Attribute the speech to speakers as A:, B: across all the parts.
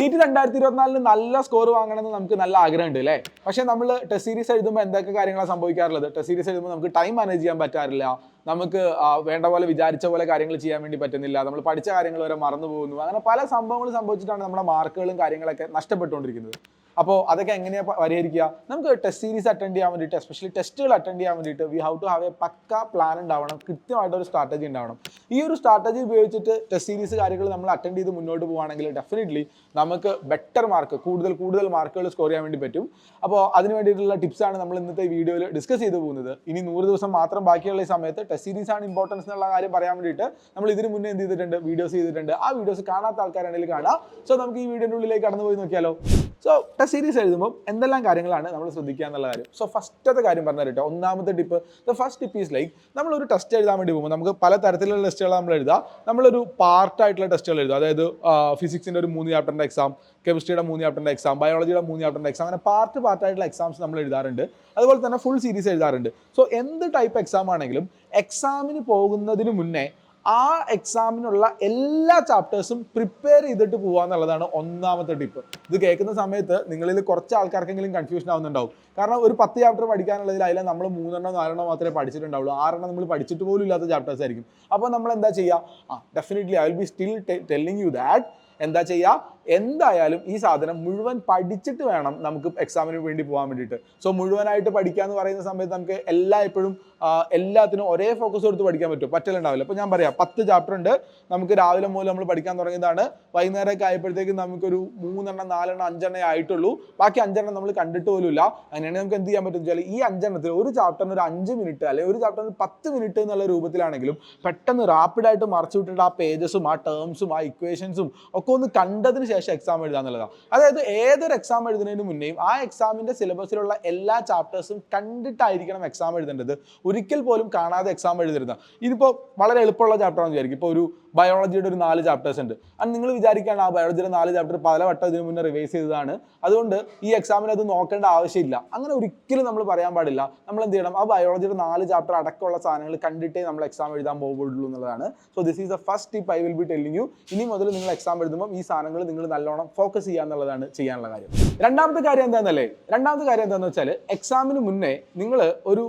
A: NEET 2024 നല്ല score വാങ്ങണമെന്ന് നമുക്ക് നല്ല ആഗ്രഹമുണ്ട് അല്ലേ? പക്ഷേ നമ്മൾ ടെസ്റ്റ് സീരീസ് എഴുതുമ്പോൾ എന്തൊക്കെ കാര്യങ്ങളാണ് സംഭവിക്കാറുള്ളത്? ടെസ്റ്റ് സീരീസ് എഴുതുമ്പോൾ നമുക്ക് ടൈം മാനേജ് ചെയ്യാൻ പറ്റാറില്ല, നമുക്ക് വേണ്ട പോലെ വിചാരിച്ച പോലെ കാര്യങ്ങൾ ചെയ്യാൻ വേണ്ടി പറ്റുന്നില്ല, നമ്മൾ പഠിച്ച കാര്യങ്ങൾ വരെ മറന്നു പോകുന്നു. അങ്ങനെ പല സംഭവങ്ങളും സംഭവിച്ചിട്ടാണ് നമ്മുടെ മാർക്കുകളും കാര്യങ്ങളൊക്കെ നഷ്ടപ്പെട്ടുകൊണ്ടിരിക്കുന്നത്. അപ്പോൾ അതൊക്കെ എങ്ങനെയാണ് പരിഹരിക്കുക? നമുക്ക് ടെസ്റ്റ് സീരീസ് അറ്റൻഡ് ചെയ്യാൻ വേണ്ടിയിട്ട്, എസ്പെഷ്യലി ടെസ്റ്റുകൾ അറ്റൻഡ് ചെയ്യാൻ വേണ്ടിയിട്ട് we have to have a pakka plan ഉണ്ടാവണം, കൃത്യമായിട്ടൊരു സ്ട്രാറ്റജി ഉണ്ടാവണം. ഈ ഒരു സ്ട്രാറ്റജി ഉപയോഗിച്ചിട്ട് ടെസ്റ്റ് സീരീസ് കാര്യങ്ങൾ നമ്മൾ അറ്റൻഡ് ചെയ്ത് മുന്നോട്ട് പോകുകയാണെങ്കിൽ ഡെഫിനറ്റ്ലി നമുക്ക് ബെറ്റർ മാർക്ക്, കൂടുതൽ മാർക്കുകൾ സ്കോർ ചെയ്യാൻ വേണ്ടി പറ്റും. അപ്പോൾ അതിന് വേണ്ടിയിട്ടുള്ള ടിപ്സാണ് നമ്മൾ ഇന്നത്തെ വീഡിയോയിൽ ഡിസ്കസ് ചെയ്ത് പോകുന്നത്. ഇനി 100 ദിവസം മാത്രം ബാക്കിയുള്ള ഈ സമയത്ത് ടെസ്റ്റ് സീരീസ് ആണ് ഇമ്പോർട്ടൻസ് എന്നുള്ള കാര്യം പറയാൻ വേണ്ടിയിട്ട് നമ്മൾ ഇതിന് മുന്നേ എന്ത് ചെയ്തിട്ടുണ്ട്, വീഡിയോസ് ചെയ്തിട്ടുണ്ട്. ആ വീഡിയോസ് കാണാത്ത ആൾക്കാരാണെങ്കിൽ കാണാം. സോ നമുക്ക് ഈ വീഡിയോയുടെ ഉള്ളിലേക്ക് കടന്നു പോയി നോക്കിയാലോ. സോ ടെസ്റ്റ് സീരീസ് എഴുതുമ്പോൾ എന്തെല്ലാം കാര്യങ്ങളാണ് നമ്മൾ ശ്രദ്ധിക്കുക എന്നുള്ള കാര്യം. സോ ഫസ്റ്റത്തെ കാര്യം പറഞ്ഞു തരട്ടെ. ഒന്നാമത്തെ tip, the first tip is like, നമ്മളൊരു ടെസ്റ്റ് എഴുതാൻ വേണ്ടി പോകുമ്പോൾ നമുക്ക് പല തരത്തിലുള്ള ടെസ്റ്റുകൾ നമ്മൾ എഴുതുക. നമ്മളൊരു പാർട്ടായിട്ടുള്ള ടെസ്റ്റുകൾ എഴുതുക. അതായത് ഫിസിക്സിൻ്റെ ഒരു 3 ചാപ്റ്ററിൻ്റെ എക്സാം, കെമിസ്ട്രിയുടെ 3 ചാപ്റ്ററിൻ്റെ എക്സാം, ബയോളജിയുടെ 3 ചാപ്റ്ററിൻ്റെ എക്സാം, അങ്ങനെ പാർട്ടായിട്ടുള്ള എക്സാംസ് നമ്മൾ എഴുതാറുണ്ട്. അതുപോലെ തന്നെ ഫുൾ സീരീസ് എഴുതാറുണ്ട്. സോ എന്ത് ടൈപ്പ് എക്സാം ആണെങ്കിലും എക്സാമിന് പോകുന്നതിന് മുന്നേ ആ എക്സാമിനുള്ള എല്ലാ ചാപ്റ്റേഴ്സും പ്രിപ്പയർ ചെയ്തിട്ട് പോകുക എന്നുള്ളതാണ് ഒന്നാമത്തെ ടിപ്പ്. ഇത് കേൾക്കുന്ന സമയത്ത് നിങ്ങളിൽ കുറച്ച് ആൾക്കാർക്കെങ്കിലും കൺഫ്യൂഷൻ ആവുന്നുണ്ടാവും. കാരണം ഒരു 10 ചാപ്റ്റർ പഠിക്കാനുള്ളതിൽ അതിൽ നമ്മൾ 3 4 മാത്രമേ പഠിച്ചിട്ടുണ്ടാവുള്ളൂ, 6 നമ്മൾ പഠിച്ചിട്ട് പോലും ഇല്ലാത്ത ചാപ്റ്റേഴ്സ് ആയിരിക്കും. അപ്പോൾ നമ്മൾ എന്താ ചെയ്യുക? Definitely I will B still telling you that എന്താ ചെയ്യുക, എന്തായാലും ഈ സാധനം മുഴുവൻ പഠിച്ചിട്ട് വേണം നമുക്ക് എക്സാമിന് വേണ്ടി പോകാൻ വേണ്ടിയിട്ട്. സോ മുഴുവനായിട്ട് പഠിക്കുക എന്ന് പറയുന്ന സമയത്ത് നമുക്ക് എപ്പോഴും എല്ലാത്തിനും ഒരേ ഫോക്കസ് കൊടുത്ത് പഠിക്കാൻ പറ്റലുണ്ടാവില്ല. അപ്പോൾ ഞാൻ പറയാം, 10 ചാപ്റ്റർ ഉണ്ട്, നമുക്ക് രാവിലെ മുതൽ നമ്മൾ പഠിക്കാൻ തുടങ്ങിയതാണ്, വൈകുന്നേരമൊക്കെ ആയപ്പോഴത്തേക്കും നമുക്കൊരു 3 4 5 ആയിട്ടുള്ളൂ, ബാക്കി 5 നമ്മൾ കണ്ടിട്ട് പോലും ഇല്ല. അങ്ങനെയാണെങ്കിൽ നമുക്ക് എന്ത് ചെയ്യാൻ പറ്റും വെച്ചാൽ ഈ 5 ഒരു ചാപ്റ്ററിന് ഒരു 5 മിനിറ്റ് അല്ലെങ്കിൽ ഒരു ചാപ്റ്ററിന് 10 മിനിറ്റ് എന്നുള്ള രൂപത്തിലാണെങ്കിലും പെട്ടെന്ന് റാപ്പിഡായിട്ട് മറിച്ചു വിട്ടിട്ട് ആ പേജസും ആ ടേംസും ആ ഇക്വേഷൻസും ഒക്കെ ഒന്ന് കണ്ടതിന് ശേഷം എക്സാം എഴുതുക എന്നുള്ളതാണ്. അതായത് ഏതൊരു എക്സാം എഴുതുന്നതിന് മുന്നേയും ആ എക്സാമിന്റെ സിലബസിലുള്ള എല്ലാ ചാപ്റ്റേഴ്സും കണ്ടിട്ടായിരിക്കണം എക്സാം എഴുതേണ്ടത്. ഒരിക്കൽ പോലും കാണാതെ എക്സാം എഴുതരുത്. ഇതിപ്പോൾ വളരെ എളുപ്പമുള്ള ചാപ്റ്ററാണെന്ന് വിചാരിക്കും. ഇപ്പോൾ ഒരു ബയോളജിയുടെ ഒരു 4 ചാപ്റ്റേഴ്സ് ഉണ്ട്. അത് നിങ്ങൾ വിചാരിക്കുകയാണ് ആ ബയോളജിയുടെ 4 ചാപ്റ്റർ പലവട്ടം ഇതിനു മുന്നേ റിവൈസ് ചെയ്തതാണ്, അതുകൊണ്ട് ഈ എക്സാമിന് അത് നോക്കേണ്ട ആവശ്യമില്ല. അങ്ങനെ ഒരിക്കലും നമ്മൾ പറയാൻ പാടില്ല. നമ്മൾ എന്ത് ചെയ്യണം, ആ ബയോളജിയുടെ 4 ചാപ്റ്റർ അടക്കമുള്ള സാധനങ്ങൾ കണ്ടിട്ടേ നമ്മൾ എക്സാം എഴുതാൻ പോകുള്ളൂ എന്നുള്ളതാണ്. So this is the first tip I will be telling you. ഇനി മുതൽ നിങ്ങൾ എക്സാം എഴുതുമ്പോൾ ഈ സാധനങ്ങൾ നിങ്ങൾ നല്ലോണം ഫോക്കസ് ചെയ്യുക എന്നുള്ളതാണ് ചെയ്യാനുള്ള കാര്യം. രണ്ടാമത്തെ കാര്യം എന്താണെന്ന് വെച്ചാൽ എക്സാമിന് മുന്നേ നിങ്ങൾ ഒരു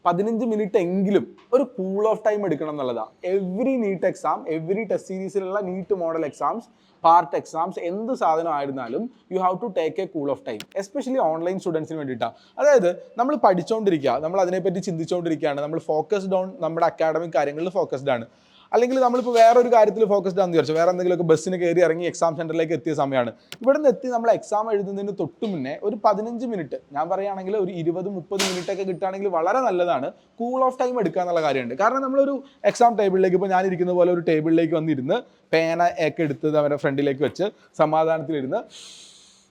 A: 15 മിനിറ്റ് എങ്കിലും ഒരു കൂൾ ഓഫ് ടൈം എടുക്കണം എന്നുള്ളതാണ്. Every NEET exam, every test സീരീസിലുള്ള NEET model exams, part exams, എന്ത് സാധനം ആയിരുന്നാലും you have to take a cool off time. Especially online സ്റ്റുഡൻസിന് വേണ്ടിയിട്ടാണ്. അതായത് നമ്മൾ പഠിച്ചുകൊണ്ടിരിക്കുക, നമ്മൾ അതിനെപ്പറ്റി ചിന്തിച്ചുകൊണ്ടിരിക്കുകയാണ്, നമ്മൾ ഫോക്കസ്ഡ് ഓൺ നമ്മുടെ അക്കാഡമിക് കാര്യങ്ങളിൽ ഫോക്കസ്ഡ് ആണ്. അല്ലെങ്കിൽ നമ്മളിപ്പോൾ വേറൊരു കാര്യത്തിൽ ഫോക്കസ്ഡ് ആണെന്ന് വിചാരിച്ചു, വേറെ എന്തെങ്കിലുമൊക്കെ ബസ്സിന് കയറി ഇറങ്ങി എക്സാം സെൻറ്ററിലേക്ക് എത്തിയ സമയമാണ്. ഇവിടെ നിന്ന് എത്തി നമ്മൾ എക്സാം എഴുതുന്നതിന് തൊട്ട് മുന്നേ ഒരു 15 മിനിറ്റ്, ഞാൻ പറയുകയാണെങ്കിൽ ഒരു 20-30 മിനിറ്റ് ഒക്കെ കിട്ടുകയാണെങ്കിൽ വളരെ നല്ലതാണ്. കൂൾ ഓഫ് ടൈം എടുക്കുക എന്നുള്ള കാര്യമുണ്ട്. കാരണം നമ്മളൊരു എക്സാം ടേബിളിലേക്ക്, ഇപ്പോൾ ഞാനിരിക്കുന്ന പോലെ ഒരു ടേബിളിലേക്ക് വന്നിരുന്ന് പേന ഒക്കെ എടുത്ത് അവരുടെ ഫ്രണ്ടിലേക്ക് വെച്ച് സമാധാനത്തിലിരുന്ന്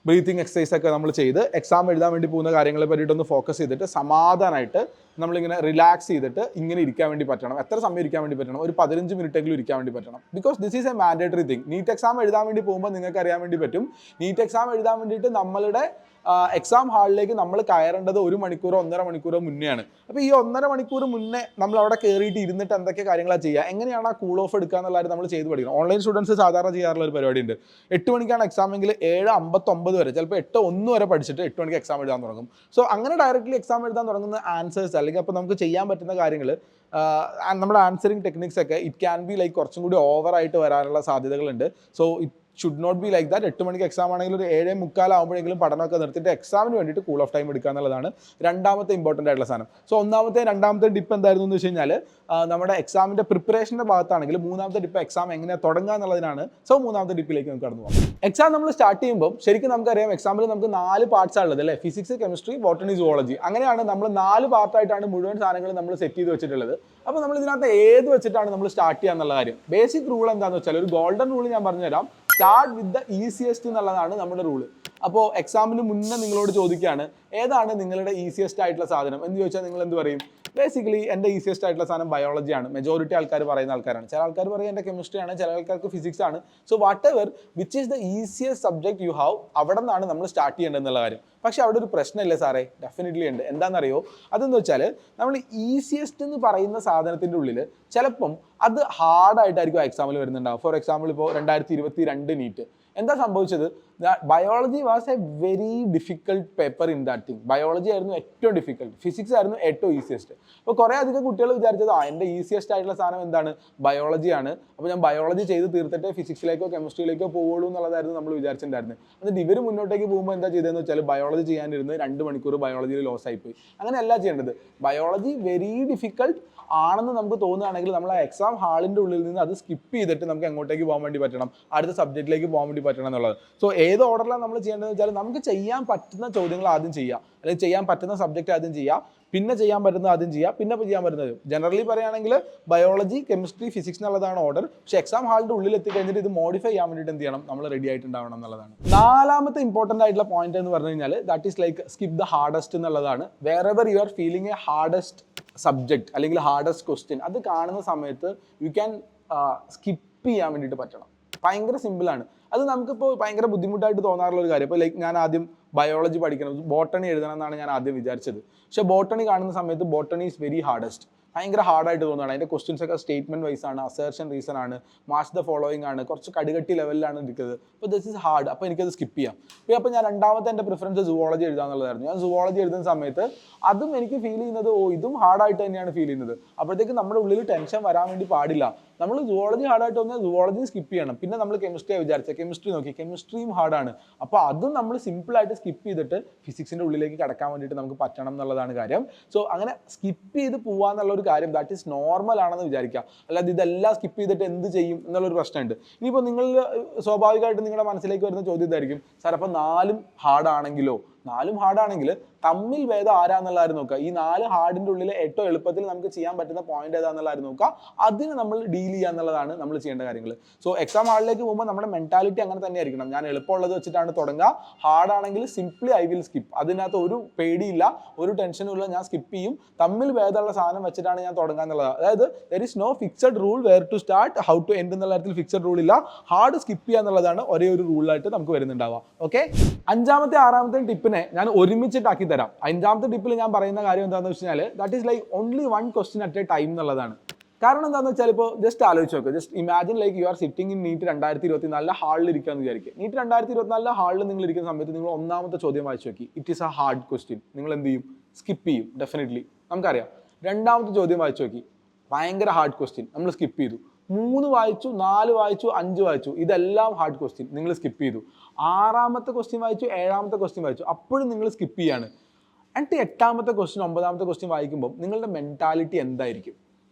A: ബ്രീത്തിങ് എക്സസൈസ് ഒക്കെ നമ്മൾ ചെയ്ത് എക്സാം എഴുതാൻ വേണ്ടി പോകുന്ന കാര്യങ്ങളെ പറ്റിയിട്ടൊന്ന് ഫോക്കസ് ചെയ്തിട്ട് സമാധാനമായിട്ട് നമ്മളിങ്ങനെ റിലാക്സ് ചെയ്തിട്ട് ഇങ്ങനെ ഇരിക്കാൻ വേണ്ടി പറ്റണം. എത്ര സമയം ഇരിക്കാൻ വേണ്ടി പറ്റണം? ഒരു 15 മിനിറ്റെങ്കിലും ഇരിക്കാൻ വേണ്ടി പറ്റണം. Because this is a mandatory thing. NEET exam എഴുതാൻ വേണ്ടി പോകുമ്പോൾ നിങ്ങൾക്ക് അറിയാൻ വേണ്ടി പറ്റും, നീറ്റ് എക്സാം എഴുതാൻ വേണ്ടിയിട്ട് നമ്മളുടെ എക്സാം ഹാളിലേക്ക് നമ്മൾ കയറേണ്ടത് 1 മണിക്കൂറോ 1.5 മണിക്കൂറോ മുന്നെയാണ്. അപ്പോൾ ഈ 1.5 മണിക്കൂർ മുന്നേ നമ്മൾ അവിടെ കയറിയിട്ട് ഇരുന്നിട്ട് എന്തൊക്കെ കാര്യങ്ങളാണ് ചെയ്യുക, എങ്ങനെയാണ് ആ കൂൾ ഓഫ് എടുക്കുക എന്നുള്ളത് നമ്മൾ ചെയ്ത് പഠിക്കണം. ഓൺലൈൻ സ്റ്റുഡൻസ് സാധാരണ ചെയ്യാറുള്ള ഒരു പരിപാടിയുണ്ട്. 8 മണിക്കാണ് എക്സാം എങ്കിൽ 7:59 വരെ, ചിലപ്പോൾ 8:01 വരെ പഠിച്ചിട്ട് 8 മണിക്ക് എക്സാം എഴുതാൻ തുടങ്ങും. സോ അങ്ങനെ ഡയറക്റ്റ്ലി എക്സാം എഴുതാൻ തുടങ്ങുന്ന ആൻസേഴ്സ്, അല്ലെങ്കിൽ അപ്പോൾ നമുക്ക് ചെയ്യാൻ പറ്റുന്ന കാര്യങ്ങൾ, നമ്മുടെ ആൻസറിങ് ടെക്നിക്സ് ഒക്കെ ഇറ്റ് ക്യാൻ ബി ലൈക്ക് കുറച്ചും കൂടി ഓവറായിട്ട് വരാനുള്ള സാധ്യതകളുണ്ട്. So should not be like that. 8 മണിക്ക് എക്സാം ആണെങ്കിൽ ഒരു 7:45 ആകുമ്പോഴെങ്കിലും പഠനമൊക്കെ നിർത്തിയിട്ട് എക്സാമിന് വേണ്ടിയിട്ട് കൂൾ ഓഫ് ടൈം എടുക്കുക എന്നുള്ളതാണ് രണ്ടാമത്തെ ഇമ്പോർട്ടൻ്റ് ആയിട്ടുള്ള സാധനം. സോ രണ്ടാമത്തെ ടിപ്പ് എന്തായിരുന്നു എന്ന് വെച്ച് കഴിഞ്ഞാൽ, നമ്മുടെ എക്സാമിൻ്റെ പ്രിപ്പറേഷൻ്റെ ഭാഗത്താണെങ്കിൽ മൂന്നാമത്തെ ടിപ്പ് എക്സാം എങ്ങനെ തുടങ്ങുക എന്നുള്ളതിനാണ്. സോ മൂന്നാമത്തെ ടിപ്പിലേക്ക് നമുക്ക് കടന്നു പോകാം. എക്സാം നമ്മൾ സ്റ്റാർട്ട് ചെയ്യുമ്പോൾ ശരിക്കും നമുക്കറിയാം എക്സാമിൽ നമുക്ക് 4 പാർട്സാണ് ഉള്ളത് അല്ലേ? Physics, chemistry, botany, zoology. അങ്ങനെയാണ് നമ്മൾ 4 പാർട്ടായിട്ടാണ് മുഴുവൻ സാധനങ്ങൾ നമ്മൾ സെറ്റ് ചെയ്ത് വെച്ചിട്ടുള്ളത്. അപ്പോൾ നമ്മൾ ഇതിനകത്ത് ഏത് വെച്ചിട്ടാണ് നമ്മൾ സ്റ്റാർട്ട് ചെയ്യുക എന്നുള്ള കാര്യം. ബേസിക് റൂൾ എന്താണെന്ന് വെച്ചാൽ, ഒരു ഗോൾഡൻ റൂൾ ഞാൻ പറഞ്ഞുതരാം. സ്റ്റാർട്ട് വിത്ത് ദ ഈസിയസ്റ്റ് എന്നുള്ളതാണ് നമ്മുടെ റൂള്. അപ്പോൾ എക്സാമിന് മുന്നേ നിങ്ങളോട് ചോദിക്കുകയാണ് ഏതാണ് നിങ്ങളുടെ ഈസിയസ്റ്റ് ആയിട്ടുള്ള സാധനം എന്ന് ചോദിച്ചാൽ നിങ്ങൾ എന്ത് പറയും? ബേസിക്കലി എൻ്റെ ഈസിയസ്റ്റ് ആയിട്ടുള്ള സാധനം ബയോളജിയാണ്. മെജോറിറ്റി ആൾക്കാർ പറയുന്ന ആൾക്കാരാണ്. ചില ആൾക്കാർ പറയും എൻ്റെ കെമിസ്ട്രിയാണ്, ചില ആൾക്കാർക്ക് ഫിസിക്സ് ആണ്. So what ever which is the easiest subject you have, അവിടെ നിന്നാണ് നമ്മൾ സ്റ്റാർട്ട് ചെയ്യേണ്ടത് എന്നുള്ള കാര്യം. പക്ഷേ അവിടെ ഒരു പ്രശ്നമില്ല സാറേ, ഡെഫിനറ്റ്ലി ഉണ്ട്. എന്താണെന്നറിയോ? അതെന്ന് വെച്ചാൽ നമ്മൾ ഈസിയസ്റ്റ് എന്ന് പറയുന്ന സാധനത്തിൻ്റെ ഉള്ളിൽ ചിലപ്പം അത് ഹാർഡായിട്ടായിരിക്കും എക്സാമിൽ വരുന്നുണ്ടാവും. ഫോർ എക്സാമ്പിൾ ഇപ്പോൾ 2022 നീറ്റ് എന്താ സംഭവിച്ചത്? Biology was A very difficult paper in that thing. Biology ആയിരുന്നു ഏറ്റവും ഡിഫിക്കൽട്ട്, ഫിസിക്സ് ആയിരുന്നു ഏറ്റവും ഈസിയസ്റ്റ്. അപ്പോൾ കുറേ അധികം കുട്ടികൾ വിചാരിച്ചത് എൻ്റെ ഈസിയസ്റ്റ് ആയിട്ടുള്ള സാധനം എന്താണ്, ബയോളജിയാണ്, അപ്പോൾ ഞാൻ ബയോളജി ചെയ്ത് തീർത്തിട്ട് ഫിസിക്സിലേക്കോ കെമിസ്ട്രിയിലേക്കോ പോവുള്ളൂ എന്നുള്ളതായിരുന്നു നമ്മൾ വിചാരിച്ചിട്ടുണ്ടായിരുന്നത്. എന്നിട്ട് ഇവർ മുന്നോട്ടേക്ക് പോകുമ്പോൾ എന്താ ചെയ്തതെന്ന് വെച്ചാൽ ബയോളജി ചെയ്യാനിരുന്ന് 2 മണിക്കൂർ ബയോളജിയിൽ ലോസ് ആയിപ്പോയി. അങ്ങനെയല്ല ചെയ്യേണ്ടത്. ബയോളജി വെരി ഡിഫിക്കൽട്ട് ആണെന്ന് നമുക്ക് തോന്നുകയാണെങ്കിൽ നമ്മൾ ആ എക്സാം ഹാളിൻ്റെ ഉള്ളിൽ നിന്ന് അത് സ്കിപ്പ് ചെയ്തിട്ട് നമുക്ക് എങ്ങോട്ടേക്ക് പോകാൻ വേണ്ടി പറ്റണം, അടുത്ത സബ്ജക്റ്റിലേക്ക് പോകാൻ വേണ്ടി പറ്റണം എന്നുള്ളത്. സോ ഏത് ഓർഡറിലാണ് നമ്മൾ ചെയ്യേണ്ടതെന്ന് വെച്ചാൽ നമുക്ക് ചെയ്യാൻ പറ്റുന്ന ചോദ്യങ്ങൾ ആദ്യം ചെയ്യുക, അല്ലെങ്കിൽ ചെയ്യാൻ പറ്റുന്ന സബ്ജക്റ്റ് ആദ്യം ചെയ്യുക, പിന്നെ ചെയ്യാൻ പറ്റുന്നത് ആദ്യം ചെയ്യുക, പിന്നെ ചെയ്യാൻ പറ്റുന്നത്. ജനറലി പറയുകയാണെങ്കിൽ ബയോളജി, കെമിസ്ട്രി, ഫിസിക്സ് എന്നുള്ളതാണ് ഓർഡർ. പക്ഷേ എക്സാം ഹാളിൻ്റെ ഉള്ളിൽ എത്തിക്കഴിഞ്ഞിട്ട് ഇത് മോഡിഫൈ ചെയ്യാൻ വേണ്ടിയിട്ട് എന്ത് ചെയ്യണം, നമ്മൾ റെഡി ആയിട്ടുണ്ടാവണം എന്നുള്ളതാണ്. 4ാമത്തെ ഇമ്പോർട്ടൻ്റ് ആയിട്ടുള്ള പോയിന്റ് എന്ന് പറഞ്ഞു കഴിഞ്ഞാൽ that is like skip the hardest എന്നുള്ളതാണ്. Wherever you are feeling a hardest subject അല്ലെങ്കിൽ ഹാർഡസ്റ്റ് ക്വസ്റ്റ്യൻ, അത് കാണുന്ന സമയത്ത് യു ക്യാൻ സ്കിപ്പ് ചെയ്യാൻ വേണ്ടിയിട്ട് പറ്റണം. ഭയങ്കര സിമ്പിളാണ്. അത് നമുക്കിപ്പോൾ ഭയങ്കര ബുദ്ധിമുട്ടായിട്ട് തോന്നാറുള്ള ഒരു കാര്യം. ഇപ്പോൾ ലൈക്ക് ഞാൻ ആദ്യം ബയോളജി പഠിക്കണം, ബോട്ടണി എഴുതണം എന്നാണ് ഞാൻ ആദ്യം വിചാരിച്ചത്. പക്ഷേ ബോട്ടണി കാണുന്ന സമയത്ത് ബോട്ടണി ഈസ് വെരി ഹാർഡസ്റ്റ്, ഭയങ്കര ഹാർഡായിട്ട് തോന്നുകയാണ്. അതിൻ്റെ ക്വസ്റ്റ്യൻസ് ഒക്കെ സ്റ്റേറ്റ്മെന്റ് വൈസ് ആണ്, അസേർഷൻ റീസൺ ആണ്, മാച്ച് ദ ഫോളോയിങ് ആണ്, കുറച്ച് കടുകട്ടി ലെവലിലാണ് ഇരിക്കുന്നത്. അപ്പോൾ ദിസ് ഇസ് ഹാർഡ്, അപ്പോൾ എനിക്കത് സ്കിപ്പ് ചെയ്യാം. അപ്പോൾ ഞാൻ രണ്ടാമത്തെ എൻ്റെ പ്രിഫറൻസ് സുവോളജി എഴുതാന്നുള്ളതായിരുന്നു. ഞാൻ സുവോളജി എഴുതുന്ന സമയത്ത് അതും എനിക്ക് ഫീൽ ചെയ്യുന്നത് ഇതും ഹാർഡായിട്ട് തന്നെയാണ് ഫീൽ ചെയ്യുന്നത്. അപ്പോഴത്തേക്ക് നമ്മുടെ ഉള്ളിൽ ടെൻഷൻ വരാൻ വേണ്ടി പാടില്ല. നമ്മൾ സുവോളജി ഹാർഡായിട്ട് വന്നാൽ സുവോളജി സ്കിപ്പ് ചെയ്യണം. പിന്നെ നമ്മൾ കെമിസ്ട്രി വിചാരിച്ച കെമിസ്ട്രി നോക്കി, കെമിസ്ട്രിയും ഹാർഡാണ്. അപ്പോൾ അതും നമ്മൾ സിമ്പിളായിട്ട് സ്കിപ്പ് ചെയ്തിട്ട് ഫിസിക്സിൻ്റെ ഉള്ളിലേക്ക് കടക്കാൻ വേണ്ടിയിട്ട് നമുക്ക് പറ്റണം എന്നുള്ളതാണ് കാര്യം. സോ അങ്ങനെ സ്കിപ്പ് ചെയ്ത് പോവാന്നുള്ള ഒരു കാര്യം ദാറ്റ് ഈസ് നോർമൽ ആണെന്ന് വിചാരിക്കുക. അല്ലാതെ ഇതെല്ലാം സ്കിപ്പ് ചെയ്തിട്ട് എന്ത് ചെയ്യും എന്നുള്ളൊരു പ്രശ്നമുണ്ട്. ഇനിയിപ്പോൾ നിങ്ങൾ സ്വാഭാവികമായിട്ട് നിങ്ങളുടെ മനസ്സിലേക്ക് വരുന്ന ചോദ്യം ഇതായിരിക്കും, സാർ അപ്പോൾ 4ഉം ഹാർഡാണെങ്കിലോ? 4ഉം ഹാർഡാണെങ്കിൽ തമ്മിൽ ഭേദം ആരാന്നുള്ളതായിരുന്നു നോക്കുക. ഈ 4 ഹാർഡിൻ്റെ ഉള്ളിൽ ഏറ്റവും എളുപ്പത്തിൽ നമുക്ക് ചെയ്യാൻ പറ്റുന്ന പോയിന്റ് ഏതാന്നുള്ളതായിരുന്നു നോക്കുക. അതിന് നമ്മൾ ഡീൽ ചെയ്യുക എന്നുള്ളതാണ് നമ്മൾ ചെയ്യേണ്ട കാര്യങ്ങൾ. സോ എക്സാം ഹാളിലേക്ക് പോകുമ്പോൾ നമ്മുടെ മെന്റാലിറ്റി അങ്ങനെ തന്നെ ആയിരിക്കണം. ഞാൻ എളുപ്പമുള്ളത് വെച്ചിട്ടാണ് തുടങ്ങുക, ഹാർഡാണെങ്കിൽ സിംപ്ലി ഐ വിൽ സ്കിപ്പ്. അതിനകത്ത് ഒരു പേടിയില്ല, ഒരു ടെൻഷനും ഇല്ല, ഞാൻ സ്കിപ്പ് ചെയ്യും. തമ്മിൽ ഭേദമുള്ള സാധനം വെച്ചിട്ടാണ് ഞാൻ തുടങ്ങുക എന്നുള്ളത്. അതായത് there is no fixed rule where to start, how to end എന്നുള്ള കാര്യത്തിൽ ഫിക്സഡ് റൂൾ ഇല്ല. ഹാർഡ് സ്കിപ്പ് ചെയ്യുക എന്നുള്ളതാണ് ഒരേ ഒരു റൂളായിട്ട് നമുക്ക് വരുന്നുണ്ടാവുക. ഓക്കെ, 5ാമത്തെ 6ാമത്തെ ടിപ്പിനെ ഞാൻ ഒരുമിച്ചിട്ടാക്കി തരാം. 5ാമത്തെ ടിപ്പിൽ ഞാൻ പറയുന്ന കാര്യം എന്താണെന്ന് വെച്ച് കഴിഞ്ഞാൽ that is like only 1 question at a time എന്നുള്ളതാണ്. കാരണം എന്താണെന്ന് വെച്ചാൽ ഇപ്പോൾ ജസ്റ്റ് ആലോചിച്ച് നോക്കുക, just imagine like you are sitting in NEET 2024 ഹാളിൽ ഇരിക്കുകയെന്ന് വിചാരിക്കുക. നീറ്റ് 2024 ഹാളിൽ നിങ്ങൾ ഇരിക്കുന്ന സമയത്ത് നിങ്ങൾ 1ാമത്തെ ചോദ്യം വായിച്ചു നോക്കി, it is A hard question. നിങ്ങൾ എന്ത് ചെയ്യും? സ്കിപ്പ് ചെയ്യും, ഡെഫിനറ്റ്ലി, നമുക്കറിയാം. 2ാമത്തെ ചോദ്യം വായിച്ചു നോക്കി, ഭയങ്കര ഹാർഡ് ക്വസ്റ്റ്യൻ, നമ്മൾ സ്കിപ്പ് ചെയ്തു. 3 വായിച്ചു, 4 വായിച്ചു, 5 വായിച്ചു, ഇതെല്ലാം ഹാർഡ് ക്വസ്റ്റ്യൻ, നിങ്ങൾ സ്കിപ്പ് ചെയ്തു. 6ാമത്തെ ക്വസ്റ്റ്യൻ വായിച്ചു, 7ാമത്തെ ക്വസ്റ്റ്യൻ വായിച്ചു, അപ്പോഴും നിങ്ങൾ സ്കിപ്പ് ചെയ്യാണ്. എന്നിട്ട് 8ാമത്തെ ക്വസ്റ്റ്യൻ 9ാമത്തെ ക്വസ്റ്റ്യൻ വായിക്കുമ്പോൾ നിങ്ങളുടെ മെന്റാലിറ്റി എന്തായിരിക്കും?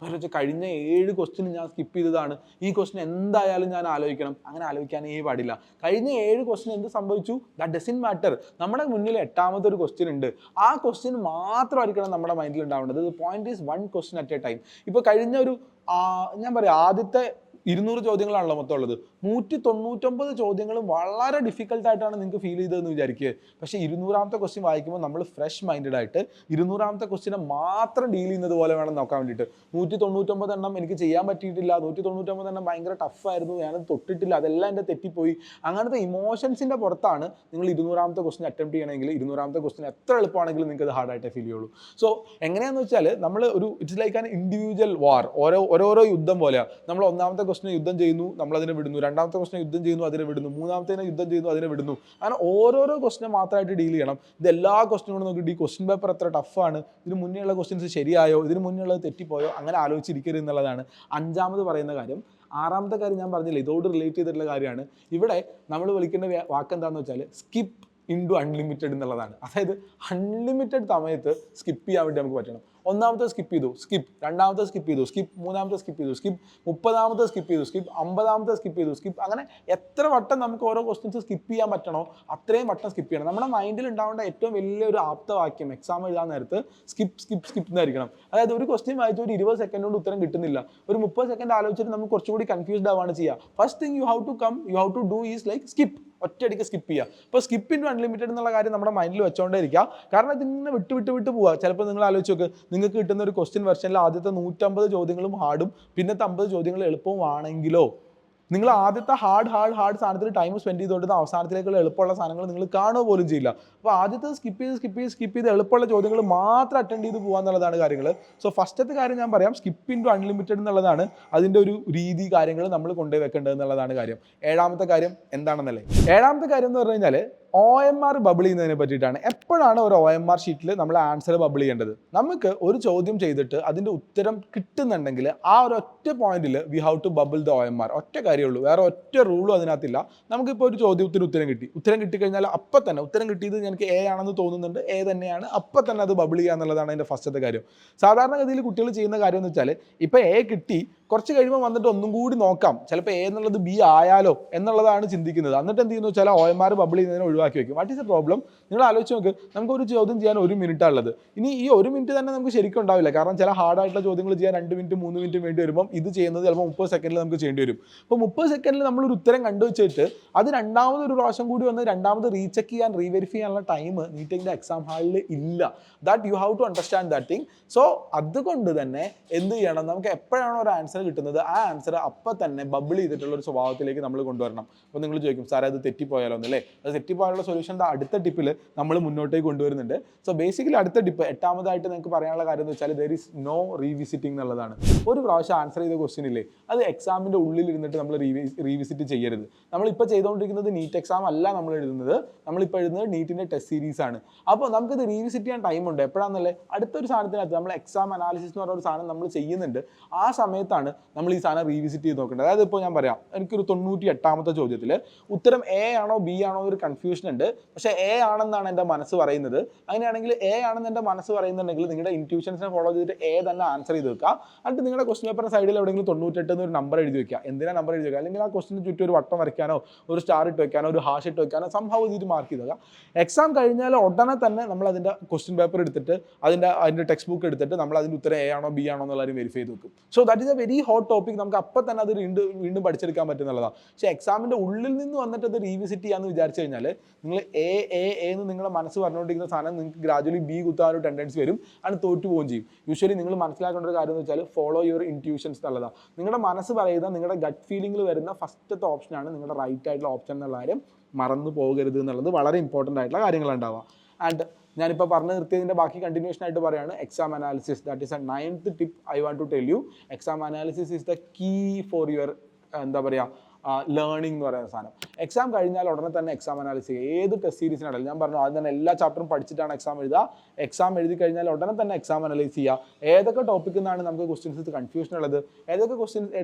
A: കഴിഞ്ഞ 7 ക്വസ്റ്റ്യൻ ഞാൻ സ്കിപ്പ് ചെയ്തതാണ്, ഈ ക്വസ്റ്റ്യൻ എന്തായാലും ഞാൻ ആലോചിക്കണം. അങ്ങനെ ആലോചിക്കാനേ പാടില്ല. കഴിഞ്ഞ 7 ക്വസ്റ്റ്യൻ എന്ത് സംഭവിച്ചു, ദാറ്റ് ഡസൻറ്റ് മാറ്റർ. നമ്മുടെ മുന്നിൽ 8ാമത്തെ ഒരു ക്വസ്റ്റ്യൻ ഉണ്ട്, ആ ക്വസ്റ്റ്യൻ മാത്രമായിരിക്കണം നമ്മുടെ മൈൻഡിൽ ഉണ്ടാവേണ്ടത്. Point is 1 question at a time. ഇപ്പോൾ കഴിഞ്ഞ ഒരു ഞാൻ പറയാം, ആദ്യത്തെ 200 ചോദ്യങ്ങളാണല്ലോ മൊത്തം ഉള്ളത്. 199 ചോദ്യങ്ങളും വളരെ ഡിഫിക്കൽട്ടായിട്ടാണ് നിങ്ങൾക്ക് ഫീൽ ചെയ്തതെന്ന് വിചാരിക്കുക. പക്ഷേ 200ാമത്തെ ക്വസ്റ്റ്യൻ വായിക്കുമ്പോൾ നമ്മൾ ഫ്രഷ് മൈൻഡഡ് ആയിട്ട് 200ാമത്തെ ക്വസ്റ്റ്യനെ മാത്രം ഡീൽ ചെയ്യുന്നത് പോലെ വേണം നോക്കാൻ വേണ്ടിയിട്ട്. 199 എണ്ണം എനിക്ക് ചെയ്യാൻ പറ്റിയിട്ടില്ല, 199 എണ്ണം ഭയങ്കര ടഫായിരുന്നു, ഞാനത് തൊട്ടിട്ടില്ല, അതെല്ലാം എൻ്റെ തെറ്റിപ്പോയി, അങ്ങനത്തെ ഇമോഷൻസിൻ്റെ പുറത്താണ് നിങ്ങൾ 200ാമത്തെ ക്വസ്റ്റ്യൻ അറ്റംപ്റ്റ് ചെയ്യണമെങ്കിൽ 200ാമത്തെ ക്വസ്റ്റ്യൻ എത്ര എളുപ്പമാണെങ്കിലും നിങ്ങൾക്ക് അത് ഹാർഡായിട്ടേ ഫീൽ ചെയ്യുള്ളൂ. സോ എങ്ങനെയാണെന്ന് വെച്ചാൽ നമ്മൾ ഇറ്റ്സ് ലൈക്ക് ആൻ ഇൻഡിവിജ്വൽ വാർ, ഓരോരോ യുദ്ധം പോലെയാണ്. നമ്മൾ 1ാമത്തെ ക്വസ്റ്റ്യൻ യുദ്ധം ചെയ്യുന്നു, നമ്മൾ അതിനെ വിടുന്നു. 2ാമത്തെ ക്വസ്റ്റ്യൻ യുദ്ധം ചെയ്യുന്നു, അതിനെ വിടുന്നു. 3ാമത്തേനെ യുദ്ധം ചെയ്യുന്നു, അതിനെ വിടുന്നു. അങ്ങനെ ഓരോരോ ക്വസ്റ്റ്യനെ മാത്രമായിട്ട് ഡീൽ ചെയ്യണം. ഇത് എല്ലാ ക്വസ്റ്റ്യനോടും നോക്കിയിട്ട് ഈ ക്വസ്റ്റ്യൻ പേപ്പർ എത്ര ടഫാണ്, ഇതിന് മുന്നേയുള്ള ക്വസ്റ്റ്യൻസ് ശരിയായോ, ഇതിന് മുന്നേയുള്ളത് തെറ്റിപ്പോയോ, അങ്ങനെ ആലോചിച്ചിരിക്കരുത് എന്നുള്ളതാണ് 5ാമത് പറയുന്ന കാര്യം. 6ാമത്തെ കാര്യം ഞാൻ പറഞ്ഞില്ല, ഇതോട് റിലേറ്റ് ചെയ്തിട്ടുള്ള കാര്യമാണ്. ഇവിടെ നമ്മൾ വിളിക്കേണ്ട വാക്ക് എന്താണെന്ന് വെച്ചാൽ സ്കിപ്പ് ഇൻടു അൺലിമിറ്റഡ് എന്നുള്ളതാണ്. അതായത് അൺലിമിറ്റഡ് സമയത്ത് സ്കിപ്പ് ചെയ്യാൻ വേണ്ടി നമുക്ക് പറ്റണം. 1ാമത്തെ സ്കിപ്പ് ചെയ്തു, സ്കിപ്പ്. 2ാമത്തെ സ്കിപ്പ് ചെയ്തു, സ്കിപ്പ്. 3ാമത്തെ സ്കിപ്പ് ചെയ്തു, സ്കിപ്പ്. 30ാമത്തെ സ്കിപ്പ് ചെയ്തു, സ്കിപ്പ്. 50ാമത്തെ സ്കിപ്പ് ചെയ്തു, സ്കിപ്പ്. അങ്ങനെ എത്ര വട്ടം നമുക്ക് ഓരോ ക്വസ്റ്റ്യൻസ് സ്കിപ്പ് ചെയ്യാൻ പറ്റണോ അത്രയും വട്ടം സ്കിപ്പ് ചെയ്യണം. നമ്മുടെ മൈൻഡിൽ ഉണ്ടാവേണ്ട ഏറ്റവും വലിയൊരു ആപ്തവാക്യം എക്സാം എഴുതാൻ നേരത്ത് സ്കിപ്പ് സ്കിപ്പ് സ്കിപ്പ് എന്നായിരിക്കണം. അതായത് ഒരു ക്വസ്റ്റ്യൻ വായിച്ച് ഒരു 20 സെക്കൻഡ് കൊണ്ട് ഉത്തരം കിട്ടുന്നില്ല, ഒരു 30 സെക്കൻഡ് ആലോചിച്ചിട്ട് നമുക്ക് കുറച്ചുകൂടി കൺഫ്യൂസ്ഡ് ആവുകയാണ് ചെയ്യുക. First thing you have to do is like skip. ഒറ്റയടിക്ക് സ്കിപ്പ് ചെയ്യുക. ഇപ്പോൾ സ്കിപ്പ് ഇൻടു അൺലിമിറ്റഡ് എന്നുള്ള കാര്യം നമ്മുടെ മൈൻഡിൽ വെച്ചോണ്ടേ ഇരിക്കുക. കാരണം ഇതിങ്ങനെ വിട്ട് പോവുക. ചിലപ്പോൾ നിങ്ങൾ ആലോചിച്ച് നോക്ക്, നിങ്ങൾക്ക് കിട്ടുന്ന ഒരു ക്വസ്റ്റ്യൻ വെർഷനിൽ ആദ്യത്തെ 150 ചോദ്യങ്ങളും ഹാർഡും പിന്നത്തെ 50 ചോദ്യങ്ങൾ എളുപ്പവും ആണെങ്കിലോ നിങ്ങൾ ആദ്യത്തെ ഹാർഡ് സാധനത്തിൽ ടൈം സ്പെൻഡ് ചെയ്തുകൊണ്ട് അവസാനത്തിലേക്കുള്ള എളുപ്പമുള്ള സാധനങ്ങൾ നിങ്ങൾ കാണുക പോലും ചെയ്യില്ല. അപ്പോൾ ആദ്യത്തെ സ്കിപ്പ് ചെയ്ത് എളുപ്പമുള്ള ചോദ്യങ്ങൾ മാത്രം അറ്റൻഡ് ചെയ്ത് പോകുക എന്നുള്ളതാണ് കാര്യങ്ങൾ. സോ ഫസ്റ്റത്തെ കാര്യം ഞാൻ പറയാം, സ്കിപ്പ് ഇൻറ്റു അൺലിമിറ്റഡ് എന്നുള്ളതാണ് അതിൻ്റെ ഒരു രീതി, കാര്യങ്ങൾ നമ്മൾ കൊണ്ടുപോയി വെക്കേണ്ടത് എന്നുള്ളതാണ് കാര്യം. ഏഴാമത്തെ കാര്യം എന്താണെന്നല്ലേ, ഏഴാമത്തെ കാര്യം എന്ന് പറഞ്ഞു കഴിഞ്ഞാൽ OMR ബബിൾ ചെയ്യുന്നതിനെ പറ്റിയിട്ടാണ്. എപ്പോഴാണ് ഒരു OMR ഷീറ്റിൽ നമ്മൾ ആൻസർ ബബിൾ ചെയ്യേണ്ടത്? നമുക്ക് ഒരു ചോദ്യം ചെയ്തിട്ട് അതിൻ്റെ ഉത്തരം കിട്ടുന്നുണ്ടെങ്കിൽ ആ ഒരു ഒറ്റ പോയിന്റിൽ we have to bubble the OMR. ഒറ്റ കാര്യമുള്ളൂ, വേറെ ഒറ്റ റൂളും അതിനകത്തില്ല. നമുക്കിപ്പോൾ ഒരു ചോദ്യത്തിന് ഉത്തരം കിട്ടിക്കഴിഞ്ഞാൽ അപ്പം തന്നെ ഉത്തരം കിട്ടിയത് എനിക്ക് A ആണെന്ന് തോന്നുന്നുണ്ട്, A തന്നെയാണ്, അപ്പം തന്നെ അത് ബബിൾ ചെയ്യുക എന്നുള്ളതാണ് അതിൻ്റെ ഫസ്റ്റത്തെ കാര്യം. സാധാരണഗതിയിൽ കുട്ടികൾ ചെയ്യുന്ന കാര്യം എന്ന് വെച്ചാൽ ഇപ്പോൾ A കിട്ടി, കുറച്ച് കഴിയുമ്പോൾ വന്നിട്ട് ഒന്നും കൂടി നോക്കാം, ചിലപ്പോൾ A എന്നുള്ളത് B ആയാലോ എന്നുള്ളതാണ് ചിന്തിക്കുന്നത്. എന്നിട്ട് എന്ത് ചെയ്യുന്നു വെച്ചാൽ OMR ബബിൾ ചെയ്യുന്നതിനെ ഒഴിവാക്കി വെക്കും. What is A problem? നിങ്ങൾ ആലോചിച്ച് നോക്ക്, നമുക്ക് ഒരു ചോദ്യം ചെയ്യാൻ 1 മിനിറ്റാണ് ഉള്ളത്. ഇനി ഈ 1 മിനിറ്റ് തന്നെ നമുക്ക് ശരിക്കും ഉണ്ടാവില്ല, കാരണം ചില ഹാർഡായിട്ടുള്ള ചോദ്യങ്ങൾ ചെയ്യാൻ 2 മിനിറ്റ് 3 മിനിറ്റ് വേണ്ടി വരുമ്പോൾ ഇത് ചെയ്യുന്നത് ചിലപ്പോൾ 30 സെക്കൻഡിൽ നമുക്ക് ചെയ്യേണ്ടി വരും. അപ്പോൾ 30 സെക്കൻഡിൽ നമ്മളൊരു ഉത്തരം കണ്ടുവച്ചിട്ട് അത് രണ്ടാമത് ഒരു പ്രാവശ്യം കൂടി വന്ന് രണ്ടാമത് റീചെക്ക് ചെയ്യാൻ റീവെരിഫൈ ചെയ്യാനുള്ള ടൈം നീറ്റിൻ്റെ എക്സാം ഹാളിൽ ഇല്ല. That you have to understand that thing. So അതുകൊണ്ട് തന്നെ എന്ത് ചെയ്യണം, നമുക്ക് എപ്പോഴാണോ ഒരു ആൻസർ കിട്ടുന്നത് ആ ആൻസർ അപ്പം തന്നെ ബബിൾ ചെയ്തിട്ടുള്ള ഒരു സ്വഭാവത്തിലേക്ക് നമ്മൾ കൊണ്ടുവരണം. അപ്പോൾ നിങ്ങൾ ചോദിക്കും, സാറേ അത് തെറ്റിപ്പോയാലോ എന്നല്ലേ? അത് തെറ്റിപ്പോയാലുള്ള സൊല്യൂഷൻ അടുത്ത ടിപ്പിൽ നമ്മൾ മുന്നോട്ടേക്ക് കൊണ്ടുവരുന്നുണ്ട്. സോ ബേസിക്കലി അടുത്ത ടിപ്പ്, എട്ടാമതായിട്ട് നിങ്ങൾക്ക് പറയാനുള്ള കാര്യം എന്ന് വെച്ചാൽ ദർ ഈസ് നോ റീവിസിറ്റിംഗ് എന്നുള്ളതാണ്. ഒരു പ്രാവശ്യം ആൻസർ ചെയ്ത ക്വസ്റ്റ്യൻ ഇല്ലേ, അത് എക്സാമിൻ്റെ ഉള്ളിൽ ഇരുന്നിട്ട് നമ്മൾ റീവിസിറ്റ് ചെയ്യരുത്. നമ്മളിപ്പോൾ ചെയ്തുകൊണ്ടിരിക്കുന്നത് നീറ്റ് എക്സാം അല്ല നമ്മൾ എഴുതുന്നത്, നമ്മളിപ്പോൾ എഴുതുന്നത് നീറ്റിൻ്റെ ടെസ്റ്റ് സീരീസ് ആണ്. അപ്പോൾ നമുക്കിത് റീവിസിറ്റ് ചെയ്യാൻ ടൈമുണ്ട്. എപ്പോഴാണെന്നല്ലേ, അടുത്തൊരു സാധനത്തിനകത്ത് നമ്മൾ എക്സാം അനാലിസിസ് എന്ന് പറഞ്ഞ ഒരു സാധനം നമ്മൾ ചെയ്യുന്നുണ്ട്. ആ സമയത്താണ് നമ്മൾ ഈ സാധനം റീവിസിറ്റ് ചെയ്ത് നോക്കേണ്ടത്. അതായത് ഇപ്പോൾ ഞാൻ പറയാം, എനിക്കൊരു 98ാമത്തെ ചോദ്യത്തിൽ ഉത്തരം A ആണോ B ആണോ ഒരു കൺഫ്യൂഷൻ ഉണ്ട്, പക്ഷേ A ആണെന്നാണ് എൻ്റെ മനസ്സ് പറയുന്നത്. അങ്ങനെയാണെങ്കിൽ A ആണെന്ന് എൻ്റെ മനസ്സ് പറയുന്നുണ്ടെങ്കിൽ നിങ്ങളുടെ ഇൻറ്റ്യൂഷൻസിനെ ഫോളോ ചെയ്തിട്ട് A തന്നെ ആൻസർ ചെയ്ത് വെക്കുക. എന്നിട്ട് നിങ്ങളുടെ ക്വസ്റ്റ്യൻ പേപ്പറിൻ്റെ സൈഡിൽ എവിടെയെങ്കിലും 98 എന്നൊരു നമ്പർ എഴുതി വെക്കുക. എന്തിനാ നമ്പർ എഴുതി വെക്കുക? അല്ലെങ്കിൽ ആ ക്വസ്റ്റിന് ചുറ്റും ഒരു വട്ടം വരയ്ക്കാനോ ഒരു സ്റ്റാർ ഇട്ട് വെക്കാനോ ഒരു ഹാഷ് ഇട്ട് വെക്കാനോ സംഭവം ചെയ്തിട്ട് മാർക്ക് ചെയ്തേക്കുക. എക്സാം കഴിഞ്ഞാൽ ഉടനെ തന്നെ നമ്മൾ അതിൻ്റെ ക്വസ്റ്റ്യൻ പേപ്പർ എടുത്തിട്ട് അതിൻ്റെ ടെക്സ്റ്റ് ബുക്ക് എടുത്തിട്ട് നമ്മൾ അതിൻ്റെ ഉത്തരം A ആണോ B ആണോ എന്നുള്ളവരും വെരിഫൈ ചെയ്ത് വെക്കും. So that is A very hot topic. നമുക്ക് അപ്പം തന്നെ അത് വീണ്ടും പഠിച്ചെടുക്കാൻ പറ്റുന്നതാണ്. പക്ഷേ എക്സാമിൻ്റെ ഉള്ളിൽ നിന്ന് വന്നിട്ട് അത് റീവിസിറ്റ് ചെയ്യാമെന്ന് വിചാരിച്ചു കഴിഞ്ഞാൽ നിങ്ങൾ എന്ന് നിങ്ങളുടെ മനസ്സ് പറഞ്ഞുകൊണ്ടിരിക്കുന്ന സാധനം നിങ്ങൾക്ക് ഗ്രാജുവലി B കുത്താനൊരു ടെൻഡൻസി വരും, അത് തോറ്റു പോവുകയും ചെയ്യും. യൂഷ്വലി നിങ്ങൾ മനസ്സിലാക്കേണ്ട ഒരു കാര്യം എന്ന് വെച്ചാൽ ഫോളോ യുവർ ഇൻറ്റ്യൂഷൻസ് എന്നുള്ളതാണ്. നിങ്ങളുടെ മനസ്സ് പറയുന്ന നിങ്ങളുടെ ഗട്ട് ഫീലിംഗിൽ വരുന്ന ഫസ്റ്റത്തെ ഓപ്ഷനാണ് നിങ്ങളുടെ റൈറ്റ് ആയിട്ടുള്ള ഓപ്ഷൻ എന്നുള്ള കാര്യം മറന്നു പോകരുത് എന്നുള്ളത് വളരെ ഇമ്പോർട്ടൻ്റ് ആയിട്ടുള്ള കാര്യങ്ങളുണ്ടാവുക. ആൻഡ് ഞാനിപ്പോൾ പറഞ്ഞു നിർത്തിയതിൻ്റെ ബാക്കി കണ്ടിന്യൂഷൻ ആയിട്ട് പറയുകയാണ് exam analysis. That is a 9th tip I want to tell you. Exam analysis is the key for your എന്താ പറയുക ലേണിംഗ് എന്ന് പറയുന്ന സാധനം. എക്സാം കഴിഞ്ഞാൽ ഉടനെ തന്നെ എക്സാം അനാലിസിസ് ചെയ്യുക. ഏത് ടെസ്റ്റ് സീരീസിനാണെങ്കിലും ഞാൻ പറഞ്ഞു ആദ്യം തന്നെ എല്ലാ ചാപ്റ്ററും പഠിച്ചിട്ടാണ് എക്സാം എഴുതുക. എക്സാം എഴുതി കഴിഞ്ഞാൽ ഉടനെ തന്നെ എക്സാം അനലൈസ് ചെയ്യുക. ഏതൊക്കെ ടോപ്പിക്കിൽ നിന്നാണ് നമുക്ക് ക്വസ്റ്റ്യൻസ് കൺഫ്യൂഷൻ ഉള്ളത്, ഏതൊക്കെ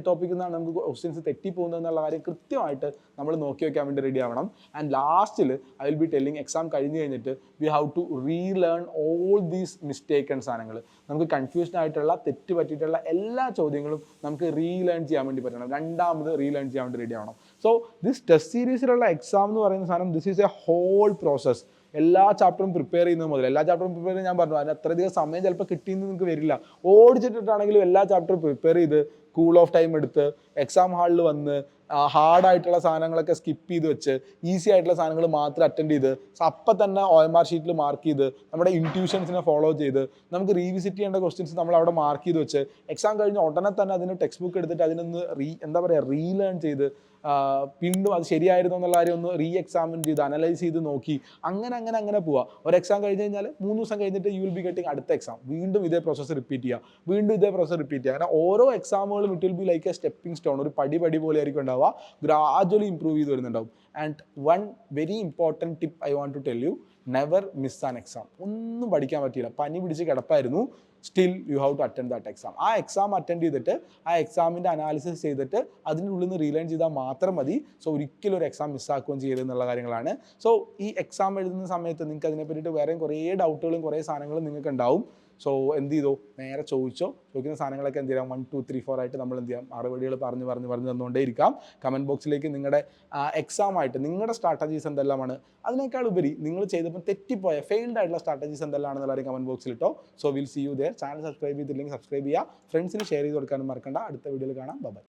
A: ടോപ്പിക്കിൽ നിന്നാണ് നമുക്ക് ക്വസ്റ്റ്യൻസ് തെറ്റിപ്പോകുന്നത് എന്നുള്ള കാര്യം കൃത്യമായിട്ട് നമ്മൾ നോക്കി വയ്ക്കാൻ വേണ്ടി റെഡി ആവണം. ആൻഡ് ലാസ്റ്റിൽ I will be telling, exam കഴിഞ്ഞ് കഴിഞ്ഞിട്ട് we have to relearn all these mistaken സാധനങ്ങൾ. നമുക്ക് കൺഫ്യൂഷൻ ആയിട്ടുള്ള തെറ്റ് പറ്റിയിട്ടുള്ള എല്ലാ ചോദ്യങ്ങളും നമുക്ക് റീലേൺ ചെയ്യാൻ വേണ്ടി പറ്റണം. രണ്ടാമത് റീലേൺ ചെയ്യാൻ വേണ്ടി റെഡി ആവണം. സോ ദിസ് ടെസ്റ്റ് സീരീസിലുള്ള എക്സാം എന്ന് പറയുന്ന സാധനം this is a whole process. എല്ലാ ചാപ്റ്ററും പ്രിപ്പയർ ചെയ്യുന്നത് മുതൽ എല്ലാ ചാപ്റ്ററും പ്രിപ്പയർ ചെയ്യാൻ ഞാൻ പറഞ്ഞു, അതിന് അത്രയധികം സമയം ചിലപ്പോൾ കിട്ടിയെന്ന് നിങ്ങൾക്ക് വരില്ല. ഓടിച്ചിട്ടിട്ടാണെങ്കിലും എല്ലാ ചാപ്റ്ററും പ്രിപ്പയർ ചെയ്ത് കൂൾ ഓഫ് ടൈം എടുത്ത് എക്സാം ഹാളിൽ വന്ന് ഹാർഡായിട്ടുള്ള സാധനങ്ങളൊക്കെ സ്കിപ്പ് ചെയ്ത് വെച്ച് ഈസി ആയിട്ടുള്ള സാധനങ്ങൾ മാത്രം അറ്റൻഡ് ചെയ്ത് അപ്പം തന്നെ OMR ഷീറ്റിൽ മാർക്ക് ചെയ്ത് നമ്മുടെ ഇൻറ്റ്യൂഷൻസിനെ ഫോളോ ചെയ്ത് നമുക്ക് റീവിസിറ്റ് ചെയ്യേണ്ട ക്വസ്റ്റ്യൻസ് നമ്മൾ അവിടെ മാർക്ക് ചെയ്ത് വെച്ച് എക്സാം കഴിഞ്ഞ് ഉടനെ തന്നെ അതിന് ടെക്സ്റ്റ് ബുക്ക് എടുത്തിട്ട് അതിനൊന്ന് റീലേൺ ചെയ്ത് വീണ്ടും അത് ശരിയായിരുന്നു എന്നുള്ള കാര്യം ഒന്ന് എക്സാമിൻ ചെയ്ത് അനലൈസ് ചെയ്ത് നോക്കി അങ്ങനെ പോവുക. ഒരു എക്സാം കഴിഞ്ഞ് കഴിഞ്ഞാൽ 3 ദിവസം കഴിഞ്ഞിട്ട് യു വിൽ ബി ഗെറ്റിംഗ് അടുത്ത എക്സാം. വീണ്ടും ഇതേ പ്രോസസ്സ് റിപ്പീറ്റ് ചെയ്യുക. അങ്ങനെ ഓരോ എക്സാമുകളും it will be like a stepping stone. ഒരു പടി പോലെ ആയിരിക്കും ഉണ്ടാവുക, ഗ്രാജുവലി ഇംപ്രൂവ് ചെയ്ത് വരുന്നുണ്ടാവും. And one very important tip I want to tell you, never miss an exam. ഒന്നും പഠിക്കാൻ പറ്റിയില്ല, പനി പിടിച്ച് കിടപ്പായിരുന്നു, still you have to attend that exam. ആ എക്സാം അറ്റൻഡ് ചെയ്തിട്ട് ആ എക്സാമിൻ്റെ അനാലിസിസ് ചെയ്തിട്ട് അതിൻ്റെ ഉള്ളിൽ നിന്ന് റീലേൺ ചെയ്താൽ മാത്രം മതി. സോ ഒരിക്കലും ഒരു എക്സാം മിസ്സാക്കുകയും ചെയ്യരുത് എന്നുള്ള കാര്യങ്ങളാണ്. സോ ഈ എക്സാം എഴുതുന്ന സമയത്ത് നിങ്ങൾക്ക് അതിനെ പറ്റിയിട്ട് വേറെയും കുറേ ഡൗട്ടുകളും കുറേ സാധനങ്ങളും നിങ്ങൾക്ക് ഉണ്ടാവും. സോ എന്ത് ചെയ്തോ, നേരെ ചോദിക്കുന്ന സാധനങ്ങളൊക്കെ എന്ത് ചെയ്യാം 1 2 3 4 ആയിട്ട് നമ്മൾ എന്ത് ചെയ്യാം മറുപടികൾ പറഞ്ഞു തന്നുകൊണ്ടേ ഇരിക്കാം. കമൻറ്റ് ബോക്സിലേക്ക് നിങ്ങളുടെ എക്സാമായിട്ട് നിങ്ങളുടെ സ്ട്രാറ്റജീസ് എന്തെല്ലാമാണ്, അതിനേക്കാൾ ഉപരി നിങ്ങൾ ചെയ്തപ്പോൾ തെറ്റിപ്പോയ ഫെയിൽഡ് ആയിട്ടുള്ള സ്ട്രാറ്റജീസ് എന്തെല്ലാമാണെന്നുള്ള കമൻറ്റ് ബോക്സിൽ ഇട്ടോ. So will see you there. Channel subscribe ചെയ്തില്ലെങ്കിൽ സബ്സ്ക്രൈബ് ചെയ്യുക, ഫ്രണ്ട്സിന് ഷെയർ ചെയ്ത് കൊടുക്കാനും മറക്കണ്ട. അടുത്ത വീഡിയോയിൽ കാണാം. ബൈ.